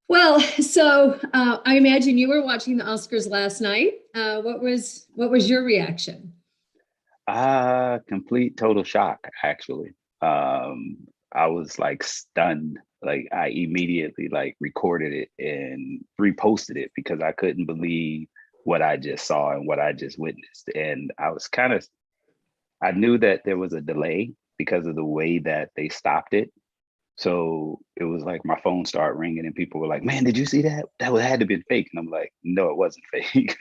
Well, so I imagine you were watching the Oscars last night. What was your reaction? Complete total shock, actually. I was like stunned. Like I immediately like recorded it and reposted it because I couldn't believe what I just saw and what I just witnessed. And I knew that there was a delay because of the way that they stopped it. So it was like my phone started ringing and people were like, "Man, did you see that? That had to be fake." And I'm like, "No, it wasn't fake."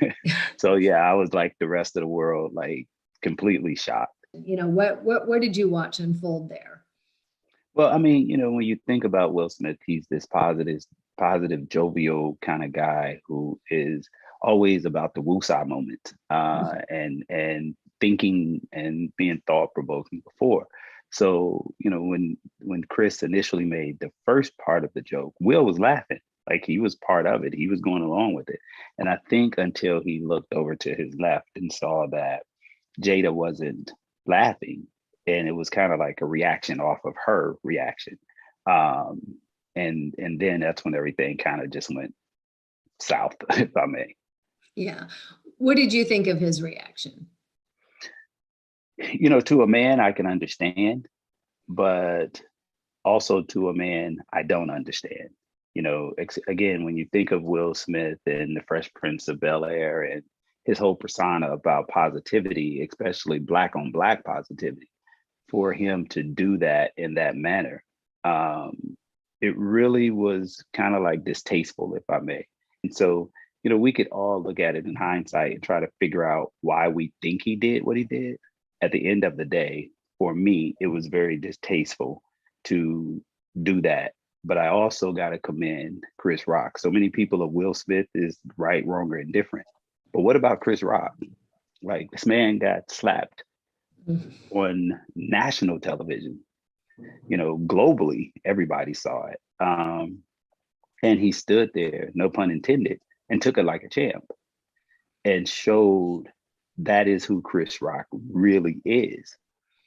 So yeah, I was like the rest of the world, like completely shocked. What did you watch unfold there? Well, I mean, when you think about Will Smith, he's this positive, jovial kind of guy who is always about the woosah moment, and thinking and being thought provoking before. So, when Chris initially made the first part of the joke, Will was laughing. Like he was part of it. He was going along with it. And I think until he looked over to his left and saw that Jada wasn't laughing, and it was kind of like a reaction off of her reaction. Um, and then that's when everything kind of just went south, if I may. Yeah. What did you think of his reaction? To a man, I can understand, but also to a man, I don't understand. Again, when you think of Will Smith and the Fresh Prince of Bel Air and his whole persona about positivity, especially black on black positivity, for him to do that in that manner, it really was kind of like distasteful, if I may. And so, we could all look at it in hindsight and try to figure out why we think he did what he did. At the end of the day, for me, it was very distasteful to do that. But I also got to commend Chris Rock. So many people of Will Smith is right, wrong, or indifferent. But what about Chris Rock? Like this man got slapped on national television. Globally, everybody saw it. And he stood there, no pun intended, and took it like a champ and showed that is who Chris Rock really is.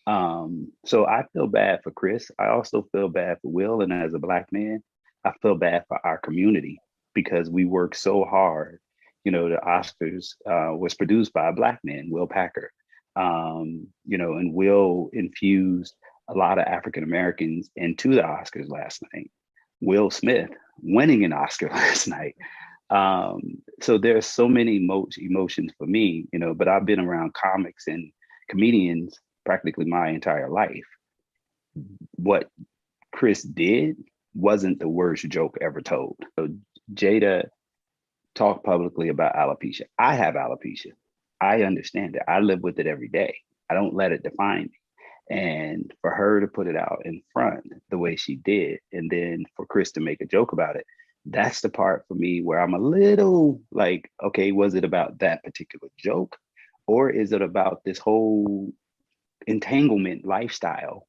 So I feel bad for Chris. I also feel bad for Will. And as a black man, I feel bad for our community because we work so hard. The Oscars was produced by a black man, Will Packer. And Will infused a lot of African Americans into the Oscars last night. Will Smith winning an Oscar last night. So there's so many emotions for me, but I've been around comics and comedians practically my entire life. What Chris did wasn't the worst joke ever told. So Jada talked publicly about alopecia. I have alopecia. I understand it. I live with it every day. I don't let it define me. And for her to put it out in front the way she did, and then for Chris to make a joke about it, that's the part for me where I'm a little like, okay, was it about that particular joke? Or is it about this whole entanglement lifestyle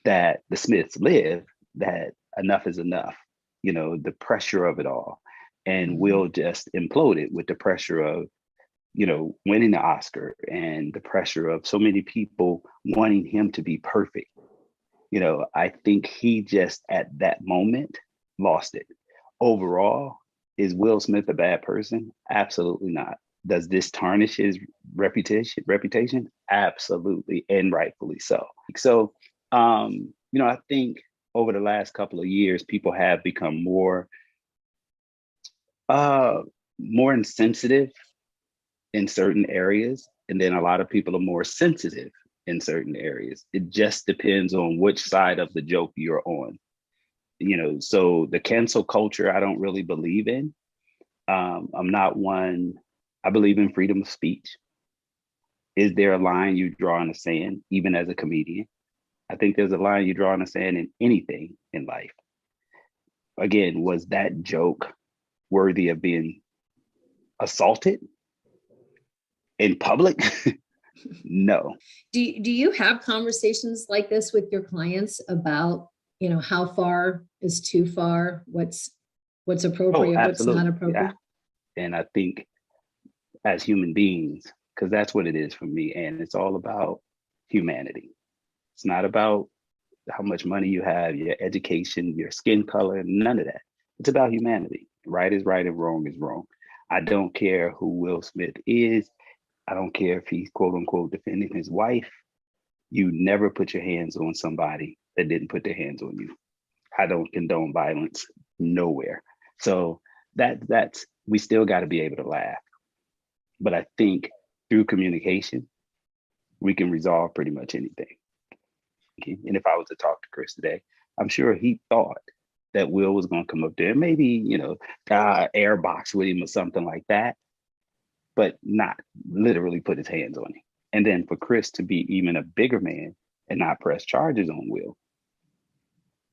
that the Smiths live, that enough is enough, the pressure of it all. And Will just imploded with the pressure of, winning the Oscar and the pressure of so many people wanting him to be perfect. I think he just at that moment lost it. Overall, is Will Smith a bad person? Absolutely not. Does this tarnish his reputation? Absolutely, and rightfully so. So, I think over the last couple of years, people have become uh, more insensitive in certain areas, and then a lot of people are more sensitive in certain areas. It just depends on which side of the joke you're on. So the cancel culture, I don't really believe in. I'm not one. I believe in freedom of speech. Is there a line you draw in the sand, even as a comedian? I think there's a line you draw in the sand in anything in life. Again, was that joke worthy of being assaulted in public? No. Do you have conversations like this with your clients about, how far is too far? What's Oh, appropriate, what's not absolutely. Yeah. appropriate? And I think as human beings, because that's what it is for me, and it's all about humanity. It's not about how much money you have, your education, your skin color, none of that. It's about humanity. Right is right and wrong is wrong. I don't care who Will Smith is. I don't care if he's quote unquote defending his wife. You never put your hands on somebody that didn't put their hands on you. I don't condone violence nowhere. So that's we still got to be able to laugh. But I think through communication, we can resolve pretty much anything. And if I was to talk to Chris today, I'm sure he thought that Will was going to come up there and maybe, airbox with him or something like that, but not literally put his hands on him. And then for Chris to be even a bigger man and not press charges on Will.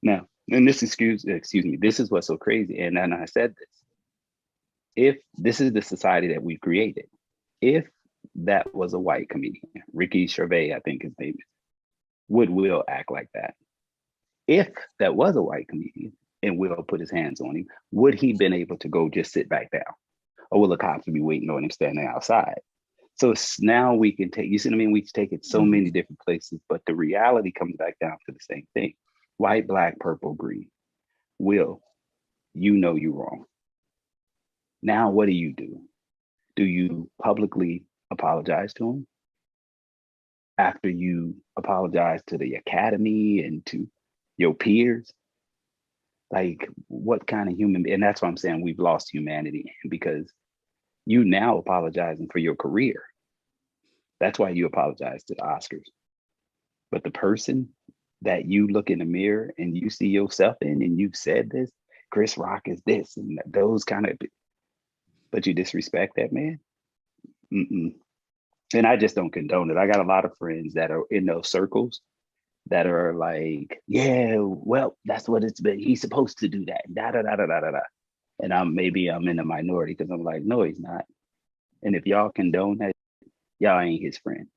Now, and this excuse me, this is what's so crazy. And then I said this. If this is the society that we've created, if that was a white comedian, Ricky Gervais, I think his name is, would Will act like that? If that was a white comedian and Will put his hands on him, would he been able to go just sit back down? Or will the cops be waiting on him standing outside? So now we can take, you see what I mean? We take it so many different places, but the reality comes back down to the same thing. White, black, purple, green. Will, you know you're wrong. Now what do? Do you publicly apologize to him? After you apologize to the academy and to your peers? Like, what kind of human? And that's why I'm saying we've lost humanity, because you now apologizing for your career. That's why you apologize to the Oscars. But the person that you look in the mirror and you see yourself in, and you've said this, Chris Rock is this and those kind of, but you disrespect that man. Mm-mm. And I just don't condone it. I got a lot of friends that are in those circles that are like, yeah, well, that's what it's been. He's supposed to do that. Da da da da da da. And I'm in the minority because I'm like, no, he's not. And if y'all condone that, y'all ain't his friend.